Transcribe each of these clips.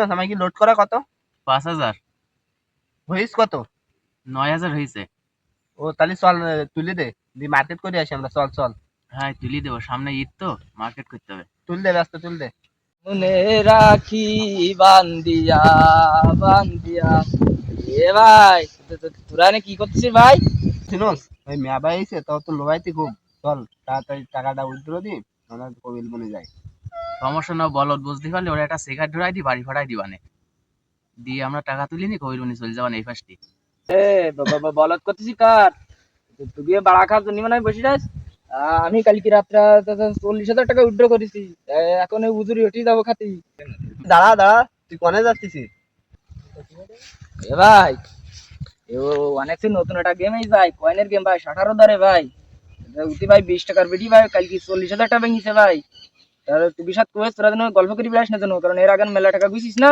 আমাকে কি লোড করা কত? 5,000। হইস কত? 9,000 হয়েছে। ও তাহলে চল, তুলে দে, দি মার্কেট করে আসি আমরা। চল চল, হ্যাঁ তুলি দেবো, সামনে ঈদ তো, মার্কেট করতে হবে। তুল দে, ব্যস্ত তুল দে। মনে রাখি বান্দিয়া বান্দিয়া। এ ভাই, তোরা এনে কি করছিস ভাই? শুনোস, ওই মেয়া ভাই আইছে তো, তো লোভাইতে খুব। চল তাড়াতাড়ি টাকাটা উইথড্র দি, আমরা কবিল বনে যাই। সমস্যা না, বলদ বুঝতে পারলে ওরা একটা সিগারেট ধরাই দি, বাড়ি ভাড়াই দিবানে, দিয়ে আমরা টাকা তুলি নি, কবির বনি চলে যাবান এই ফার্স্টে। এ বলত করতেছিস কার? তুই গিয়ে বাড়া খাওয়ার জন্য মানে বসে যাস। আমি কালকে রাত্রে 40,000 টাকা উইথড্র করেছি। এখন ওই উজুরি হটি যাবো খাতি। দাঁড়া দাঁড়া, তুই কোনে যাচ্ছিস? এ ভাই, অনেক নতুন একটা গেম এই ভাই, কয়েনের গেম ভাই, 18 ধরে ভাই। উঠি ভাই 20 টাকার বেটি ভাই, কালকে 40,000 টাকা ভেঙেছে ভাই। তাহলে তুই বিষাদ কোয়েস তোরা যেন গল্প করি বেড়াস না যেন, কারণ এর আগে মেলা টাকা বুঝিস না।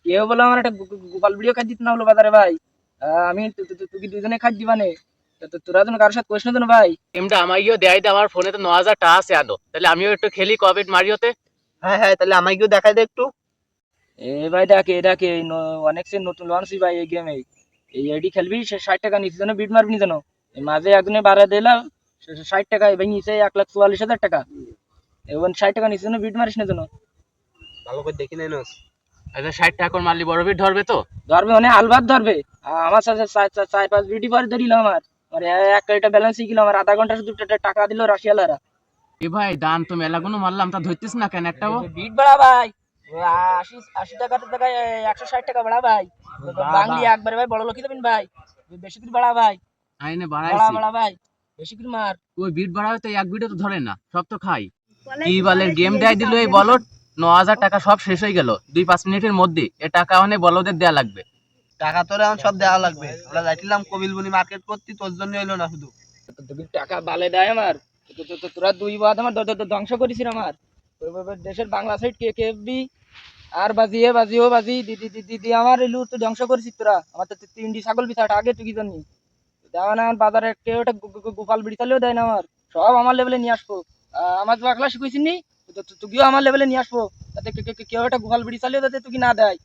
কেউ বলে আমার একটা গোপাল ভিডিও খাই দিতে না হলো বাজারে ভাই। আমি তুই দুজনে খাই দিবানে, তোরা যেন কারোর সাথে কোয়েস না যেন ভাই। গেমটা আমাকেও দেয় দে, আমার ফোনে তো 9,000 টাকা আছে আনো, তাহলে আমিও একটু খেলি কবির মারিওতে। হ্যাঁ হ্যাঁ, তাহলে আমাকেও দেখাই দে একটু। এ ভাই ডাকে অনেক সে নতুন লঞ্চ ভাই এই গেমে। এই আইডি খেলবি, সে 60 টাকা নিচে যেন বিট মারবি যেন। এই মাঝে একজনে বাড়া দিলাম 60 টাকা ভেঙেছে 1,44,000 টাকা। এবং 60 টাকা নিচে যেন বিট মারিস না যেন। ভালো করে দেখি নাই নোস। আচ্ছা 60 টাকা করে মারলি বড় বিট ধরবে তো? ধরবে মানে আলবাত ধরবে। আমার সাথে 4-5 বিটি পরে ধরিল আমার। আর এক কারিটা ব্যালেন্স গেল আমার, আধা ঘন্টা শুধু টাকা দিল রাশিয়ালারা। এ ভাই দান তো মেলাগুলো মারলাম, তা ধরতিস না কেন একটাও? বিট বাড়া ভাই, 80 টাকার জায়গায় 160 টাকা বাড়া ভাই। বাংলি একবারে ভাই বড় লোকই দেবেন ভাই। বেশি করে বাড়া ভাই, আইনে বাড়া বাড়াইছি। বাড়া ভাই, বেশি করে মার। ওই বিট বাড়াবে তো এক বিটও তো ধরে না, সব তো খাই। কি বালের গেম দেয় দিল এই বলদ, 9,000 টাকা সব শেষ হয়ে গেল 2-5 মিনিটের মধ্যে। এ টাকা অনেক বলদের দেয়া লাগবে। টাকা তোরা এখন সব দেওয়া লাগবে। আমরা যাইছিলাম কবিল বনি মার্কেট করতে, তোর জন্য এলো না শুধু। তোকে টাকা বালে দেয় আমার। তোরা দুই বাদ আমার ধ্বংস করেছিস আমার। দেশের বাংলা সাইড কেএফবি আর বাজিয়ে বাজিও বাজি দিদি দিদি দিদি আমার এলু তো ধ্বংস করেছিস তোরা। আমার তো 3টি ছাগল বিছাট আগে তুই কি জানি দেওয়া না। আমার বাজারে কেউ একটা গোপাল বিড়ি চালেও দেয় না আমার। সব আমার লেভেলে নিয়ে আসবো। আমার তো একলা শিখেছিস নি, তুইও আমার লেভেলে নিয়ে আসবো। তাতে কেউ একটা গোপাল বিড়ি চালেও যাতে তুই না দেয়।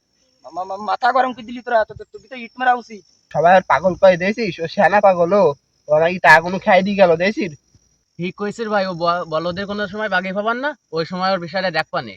মাথা গরম করে দিলি তোরা। তুই তো ইট মারা উচিত। সবাই আর পাগল কয়ে দিয়েছিস, ও সেনা পাগল। ও ওরা কি টাকা কোনো খাই দিয়ে গেল দেখিস? ঠিক কইছিস ভাই, ও বলদের কোনো সময় বাগে পাবান না, ওই সময় ওর বিষয়টা দেখ পানে।